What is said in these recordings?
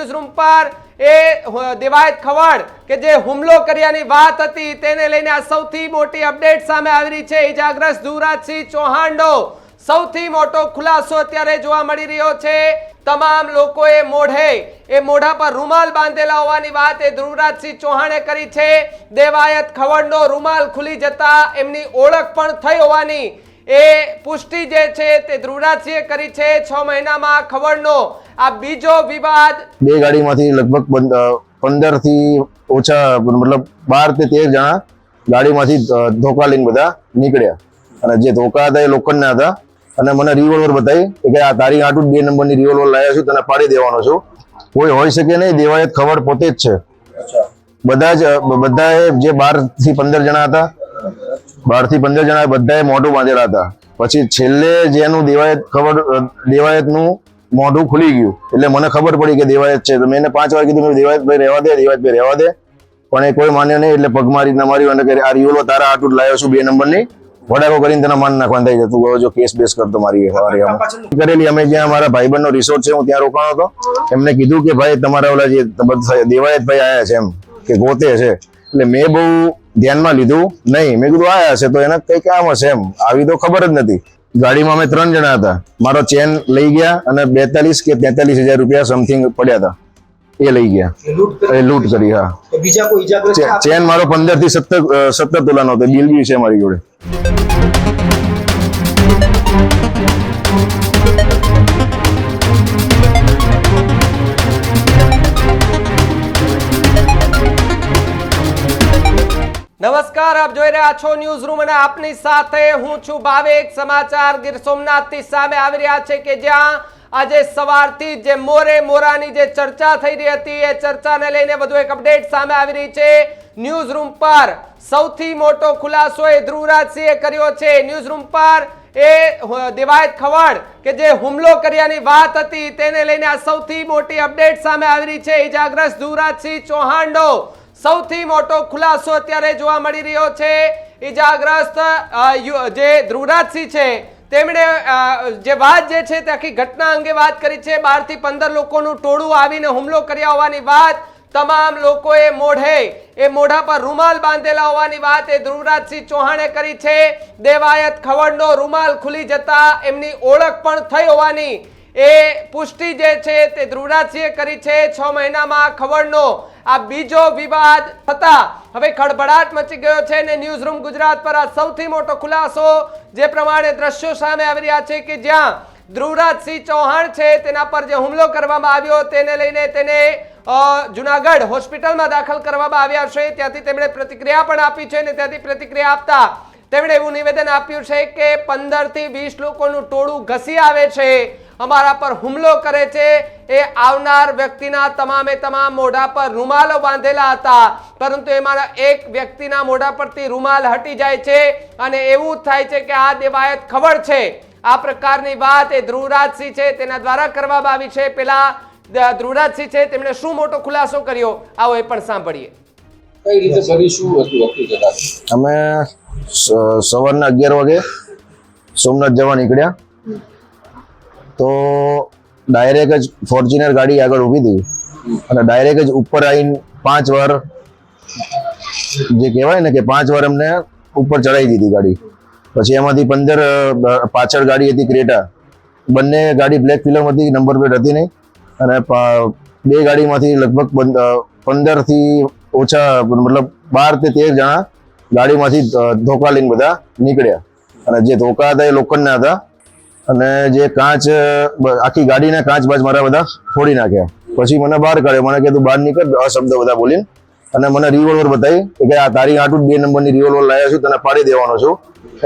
News room પર એ દેવાયત ખવડ કે જે હુમલો કર્યાની વાત હતી તેને લઈને આ સૌથી મોટી અપડેટ સામે આવી રહી છે। ઇજાગ્રસ્ત ધ્રુવરાજસિંહ ચૌહાણનો સૌથી મોટો ખુલાસો અત્યારે જોવા મળી રહ્યો છે। તમામ લોકોએ મોઢા પર રૂમાલ બાંધેલા હોવાની વાત એ ધ્રુવરાજસિંહ ચૌહાણે કરી છે। દેવાયત ખવડનો રૂમાલ ખુલી જતા એમની ઓળખ પણ થઈ હોવાની એ પુષ્ટિ જે છે તે ધ્રુવરાજસિંહે કરી છે। 6 મહિનામાં ખવડનો આ બીજો વિવાદ। બે ગાડીમાંથી લગભગ 15 થી ઓછા મતલબ 12 થી 13 જણા ગાડીમાંથી ધોકા લઈને બધા નીકળ્યા અને જે ધોકા હતા એ લોખંડના હતા અને મને રિવોલ્વર બતાવી કે આ તારી આટું 2 નંબરની રિવોલ્વર લાવ્યા છું, તને પાડી દેવાનો છું। કોઈ હોઈ શકે નહીં, દેવાયત ખવડ પોતે જ છે। બધાએ જે 12 થી 15 જણા હતા, 12 થી 15 જણા બધાએ મોઢું બાંધેલા હતા। પછી છેલ્લે જેનું દેવાયતનું મોઢું ખુલી ગયું એટલે મને ખબર પડી કે દેવાયત છે। તો મેં એને 5 વાર કીધું દેવાયતભાઈ રહેવા દે, પણ એ કોઈ માન્યો નહીં। એટલે પગ મારી ન માર્યું અને આ રિવોલ્વર તારા આટું લાવ્યો છું 2 નંબરની, વડાકો કરીને તને માન નાખવાનું થઈ જતું। જો કેસ બેસ કરતો મારી કરેલી। અમે જ્યાં અમારા ભાઈબંધનો રિસોર્ટ છે હું ત્યાં રોકાણો હતો, એમને કીધું કે ભાઈ તમારા ઓલા જે દેવાયતભાઈ આયા છે એમ કે ગોતે છે, એટલે મેં બહુ ધ્યાનમાં લીધું નહીં। મેં કીધું આયા છે તો એને કઈ કામ હશે એમ, આવી તો ખબર જ નથી। ગાડીમાં અમે 3 જણા હતા, મારો ચેન લઈ ગયા અને 42 કે 43,000 રૂપિયા સમથિંગ પડ્યા હતા એ લઈ ગયા, એ લૂંટ કરી। હા, બીજા કોઈ ઈજાગ્રસ્ત ચેન મારો 15 થી 17 તોલાનો હતો, બિલ બી છે મારી જોડે। નમસ્કાર, આપ જોઈ રહ્યા છો ન્યૂઝ રૂમ અને આપની સાથે હું છું ભાવેક। સમાચાર ગીર સોમનાથથી સામે આવી રહ્યા છે કે જ્યાં આજે સવારથી જે મોરાની જે ચર્ચા થઈ રહી હતી એ ચર્ચાને લઈને વધુ એક અપડેટ સામે આવી રહી છે। ન્યૂઝ રૂમ પર સૌથી મોટો ખુલાસો એ ધ્રુવરાજસિંહે કર્યો છે। ન્યૂઝ રૂમ પર એ દેવાયત ખવડ કે જે હુમલો કર્યાની વાત હતી તેને લઈને આ સૌથી મોટી અપડેટ સામે આવી રહી છે। ઇજાગ્રસ્ત ધ્રુવરાજસિંહ ચૌહાણનો સૌથી મોટો ખુલાસો અત્યારે જોવા મળી રહ્યો છે। ઇજાગ્રસ્ત જે ધ્રુવરાજસિંહ છે તેમણે જે વાત જે છે તે આખી ઘટના અંગે વાત કરી છે। 12 થી 15 લોકોનું ટોળું આવીને હુમલો કર્યા હોવાની વાત, તમામ લોકોએ મોઢા પર રૂમાલ બાંધેલા હોવાની વાત એ ધ્રુવરાજસિંહ ચૌહાણે કરી છે। દેવાયત ખવડનો રૂમાલ ખુલી જતા એમની ઓળખ પણ થઈ હોવાની એ પુષ્ટિ જે છે તે ધ્રુવરાજસિંહે કરી છે। 6 મહિનામાં ખવડનો આ બીજો વિવાદ થતા હવે ખળભળાટ મચી ગયો છે અને ન્યૂઝ રૂમ ગુજરાત પર આ સૌથી મોટો ખુલાસો જે પ્રમાણે દ્રશ્યો સામે આવી રહ્યા છે કે જ્યાં ધ્રુવરાજસિંહ ચૌહાણ છે તેના પર જે હુમલો કરવામાં આવ્યો તેને લઈને તેને જુનાગઢ હોસ્પિટલમાં દાખલ કરવામાં આવ્યા છે। ત્યાંથી તેમણે પ્રતિક્રિયા પણ આપી છે અને ત્યાંથી પ્રતિક્રિયા આપતા તેમણે એવું નિવેદન આપ્યું છે કે 15 થી 20 લોકોનું ટોળું ઘસી આવે છે, અમારા પર હુમલો કરે છે। એ આવનાર વ્યક્તિના તમામે તમામ મોઢા પર રૂમાલો બાંધેલા હતા, પરંતુ એમાંના એક વ્યક્તિના મોઢા પરથી રૂમાલ હટી જાય છે અને એવું થાય છે કે આ દેવાયત ખવડ છે। આ પ્રકારની વાત એ ધ્રુવરાજસિંહ છે તેના દ્વારા કરવામાં આવી છે। પેલા ધ્રુવરાજસિંહ છે તેમણે શું મોટો ખુલાસો કર્યો આવો એ પણ સાંભળીએ। કઈ રીતે કરીશું હકીકત? અમે સવારના 11 વાગે સોમનાથ જવા નીકળ્યા તો ડાયરેક્ટ જ ફોર્ચ્યુનર ગાડી આગળ ઊભી હતી અને ડાયરેક્ટ જ ઉપર આવીને 5 વાર જે કહેવાય ને કે 5 વાર અમને ઉપર ચડાવી દીધી ગાડી। પછી એમાંથી 15 પાછળ ગાડી હતી ક્રેટા, બંને ગાડી બ્લેક ફિલ્મ હતી, નંબર પ્લેટ હતી નહીં અને બે ગાડીમાંથી લગભગ 15 થી ઓછા મતલબ 12 થી 13 જણા ગાડીમાંથી ધોકા લઈને બધા નીકળ્યા અને જે ધોકા હતા એ લોખંડના હતા અને જે કાચ આખી ગાડીના કાચ બાજ મારા બધા ફોડી નાખ્યા। પછી મને બહાર કાઢ્યો, મને કીધું બહાર નીકળ અશબ્દ બધા બોલીને, અને મને રિવોલ્વર બતાવી કે આ તારી આટું 2 નંબરની રિવોલ્વર લાવ્યા છું, તને પાડી દેવાનો છું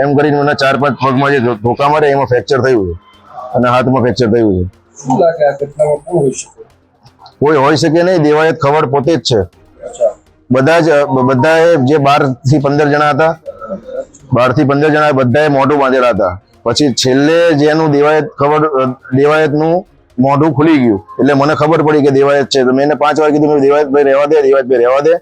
એમ કરીને મને 4-5 પગમાં જે ધોકા મારે એમાં ફ્રેક્ચર થયું છે અને હાથમાં ફ્રેક્ચર થયું છે। શું લાગે આ ઘટનામાં કોણ હોઈ શકે? કોઈ હોઈ શકે નહીં, દેવાયત ખવડ પોતે જ છે। બધાએ જે 12 થી 15 જણા હતા, 12 થી 15 જણા બધાએ મોઢું બાંધેલા હતા। પછી છેલ્લે જેનું દેવાયતનું મોઢું ખુલી ગયું એટલે મને ખબર પડી કે દેવાયત છે। તો મેં એને 5 વાર કીધું દેવાયતભાઈ રહેવા દે,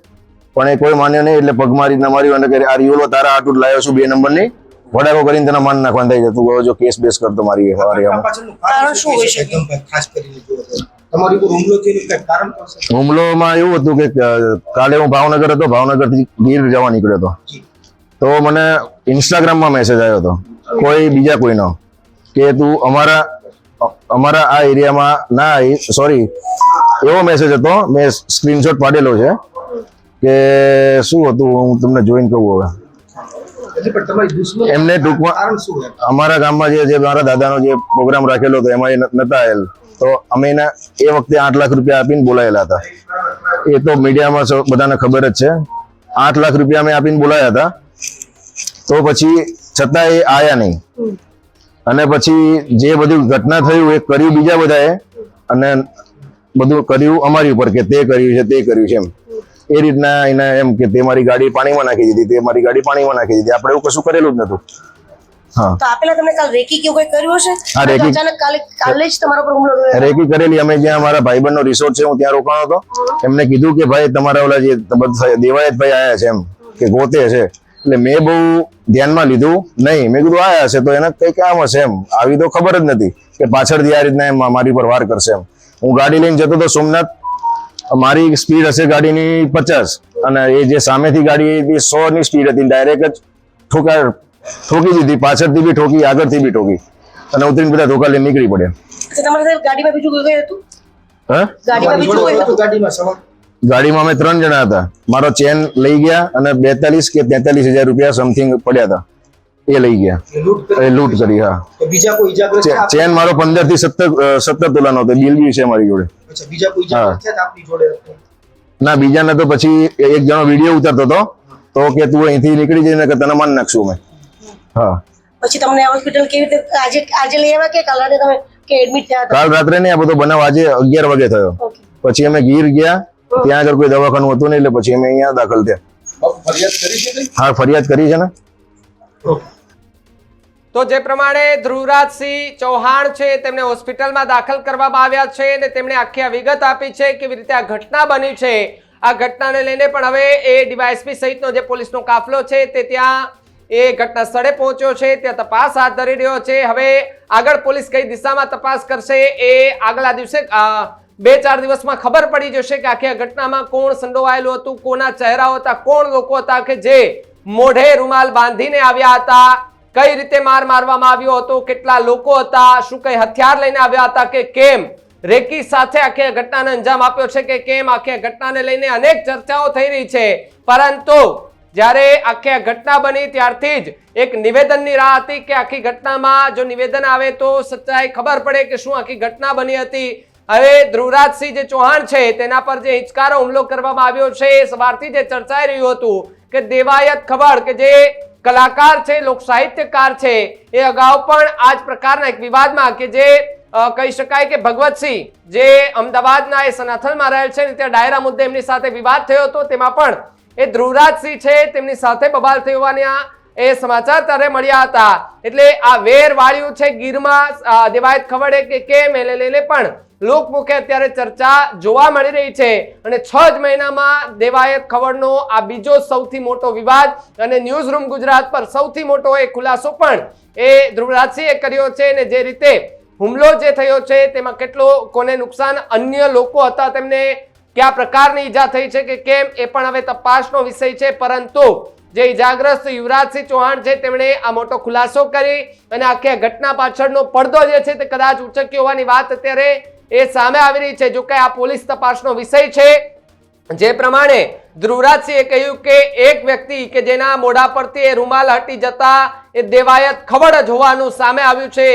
પણ એ કોઈ માન્યો નહીં। એટલે પગ મારી ન માર્યું અને આ રિવોલ્વર તારા આટું લાવ્યો છું 2 નંબરની, વડાકો કરીને તને માન નાખવાનું થઈ જતું। જો કેસ બેસ કરતો મારી તમારી પર હુમલો થયો એનું કંઈ કારણ પણ છે? હુમલોમાં એવું હતું કે કાલે હું ભાવનગર હતો, ભાવનગરથી ગીર જવા નીકળ્યો હતો. તો મને ઇન્સ્ટાગ્રામમાં મેસેજ આવ્યો હતો બીજા કોઈનો કે તું અમારા આ એરિયામાં ના, સોરી, એવો મેસેજ હતો, મેં સ્ક્રીનશોટ પાડેલો છે કે શું હતું હું તમને જોઈન કહું હવે. એટલે પણ તમારી દુશ્મની એમને ટૂંકમાં કારણ શું છે? અમારા ગામમાં જે મારા દાદાનો જે પ્રોગ્રામ રાખેલો હતો એમાં એ નતા આવેલ, તો અમે એને એ વખતે 8 લાખ રૂપિયા આપીને બોલાયેલા હતા. એ તો મીડિયામાં બધાને ખબર જ છે. 8 લાખ રૂપિયા અમે આપીને બોલાયા હતા, તો પછી છતાં એ આયા નહીં. અને પછી જે બધું ઘટના થયું એ કર્યું બીજા બધાએ, અને બધું કર્યું અમારી ઉપર કે તે કર્યું છે તે કર્યું છે એમ. એ રીતના એને એમ કે તે મારી ગાડી પાણીમાં નાખી દીધી, તે મારી ગાડી પાણીમાં નાખી દીધી. આપણે એવું કશું કરેલું જ નતું. હા, તો આપેલા તમને કાલ રેકી કેવું કઈ કર્યું હશે? હા, રેકી. અચાનક કાલે જ તમારા પર હુમલો થયો? રેકી કરેલી. અમે જ્યાં મારા ભાઈબંધનો રિસોર્ટ છે હું ત્યાં રોકાણો હતો, એમને કીધું કે ભાઈ તમારા ઓલા જે દેવાયતભાઈ આયા છે એમ કે ગોતે છે. એટલે મેં બહુ ધ્યાનમાં લીધું નહીં. મેં કીધું આયા હશે તો એને કઈ કામ હશે એમ. આવી તો ખબર જ નથી કે પાછળથી આ રીતના એમ મારી પર વાર કરશે એમ. હું ગાડી લઈને જતો તો સોમનાથ, મારી સ્પીડ હશે ગાડીની 50 અને એ જે સામેથી ગાડી હતી 100 ની સ્પીડ હતી. ડાયરેક્ટ જ ઠોકી દીધી, પાછળથી બી ઠોકી, આગળથી બી ઠોકી, અને ઉતરીને બધા ધોકા લઈને નીકળી પડ્યા. અચ્છા, તમારા સાથે ગાડીમાં બીજું કોઈ હતું? હા, ગાડીમાં બીજું કોઈ હતું? ગાડીમાં સવાર ગાડીમાં અમે 3 જણા હતા. મારો ચેન લઈ ગયા અને 42 કે 43 હજાર રૂપિયા સમથિંગ પડ્યા હતા, એ લઈ ગયા. લૂંટ કરી. હા, તો બીજા કોઈ ઇજાગ્રસ્ત થયા? ચેન મારો 15 થી 17 તોલાનો હતો. બિલ બી છે મારી જોડે. અચ્છા, બીજા કોઈ ઇજાગ્રસ્ત થયા આપની જોડે? ના, બીજાને તો પછી એક જણો વિડીયો ઉતારતો હતો, તો કે તું અહીંથી નીકળી જઈને કે તને માન નાખશું અમે. હા, પછી તમને હોસ્પિટલ કેવી રીતે આજે લઈ આવ્યા કે કાલ રાતે તમે કે એડમિટ થયા હતા? કાલ રાત્રે નહીં, આ બધો બનાવ આજે 11 વાગે થયો. ઓકે. પછી અમે ગીર ગયા, ત્યાં આગળ કોઈ દવાખાનું હતું નહીં, એટલે પછી અમે અહીંયા દાખલ થયા. બાપુ, ફરિયાદ કરી છે કંઈ? હા, ફરિયાદ કરી છે ને. તો જે પ્રમાણે ધ્રુવરાજસિંહ ચૌહાણ છે તેમને હોસ્પિટલમાં દાખલ કરવામાં આવ્યા છે અને તેમણે આખી વિગત આપી છે કેવી રીતે આ ઘટના બની છે. આ ઘટનાને લઈને પણ હવે એ ડીવાયએસપી સહિતનો જે પોલીસનો કાફલો છે તે ત્યાં એ ઘટના સ્થળે પહોંચ્યો છે, ત્યાં તપાસ હાથ ધરી રહ્યો છે. હવે આગળ પોલીસ કઈ દિશામાં તપાસ કરશે એ આગલા દિવસે 2-4 દિવસમાં ખબર પડી જશે કે આખી આ ઘટનામાં કોણ સંડોવાયેલું હતું, કોના ચહેરાઓ હતા, કોણ લોકો હતા કે જે મોઢે રૂમાલ બાંધીને આવ્યા હતા, કઈ રીતે માર મારવામાં આવ્યો હતો, કેટલા લોકો હતા, શું કઈ હથિયાર લઈને આવ્યા હતા કે કેમ રેકી સાથે આખી ઘટનાને અંજામ આપ્યો છે કે કેમ. આખી ઘટનાને લઈને અનેક ચર્ચાઓ થઈ રહી છે, પરંતુ જ્યારે આખી ઘટના બની ત્યારથી જ એક નિવેદનની રાહ હતી કે આખી ઘટનામાં જો નિવેદન આવે તો સચ્ચાઈ ખબર પડે કે શું આખી ઘટના બની હતી. હવે ધ્રુવરાજસિંહ જે ચૌહાણ છે તેના પર જે હિંચકારો હુમલો કરવામાં આવ્યો છે, સવારથી જે ચર્ચાઈ રહ્યું હતું કે દેવાયત ખબર કે જે કલાકાર છે, લોક સાહિત્યકાર છે, એ અગાઉ પણ આ જ પ્રકારના એક વિવાદમાં કે જે કહી શકાય કે ભગવતસિંહ જે અમદાવાદના એ સનાથલમાં રહેલ છે ને ત્યાં ડાયરા મુદ્દે એમની સાથે વિવાદ થયો હતો, તેમાં પણ એ ધ્રુવરાજસિંહ છે તેમની સાથે બબાલ થઈ હોવાના એ સમાચાર ત્યારે મળ્યા હતા. એટલે આ વેર વાળ્યું છે ગીરમાં દેવાયત ખવડે કે કેમ, એને લઈને પણ લોકમુખે અત્યારે ચર્ચા જોવા મળી રહી છે. અને 6 જ મહિનામાં દેવાયત ખવડનો આ બીજો સૌથી મોટો વિવાદ અને ન્યૂઝ રૂમ ગુજરાત પર સૌથી મોટો એક ખુલાસો પણ એ ધ્રુવરાજસિંહે કર્યો છે. અને જે રીતે હુમલો જે થયો છે તેમાં કેટલો કોને નુકસાન, અન્ય લોકો હતા તેમને કયા પ્રકારની ઈજા થઈ છે કે કેમ, એ પણ હવે તપાસનો વિષય છે. પરંતુ જે ઈજાગ્રસ્ત યુવરાજસિંહ ચૌહાણ છે તેમણે આ મોટો ખુલાસો કરી અને આખી ઘટના પાછળનો પડદો જે છે તે કદાચ ઉચક્યો હોવાની વાત અત્યારે એ સામે આવી રહી છે. જો કે આ પોલીસ તપાસનો વિષય છે. જે પ્રમાણે ધ્રુવરાજસિંહે કહ્યું કે એક વ્યક્તિ કે જેના મોઢા પરથી એ રૂમાલ હટી જતા એ દેવાયત ખવડ જ હોવાનું સામે આવ્યું છે.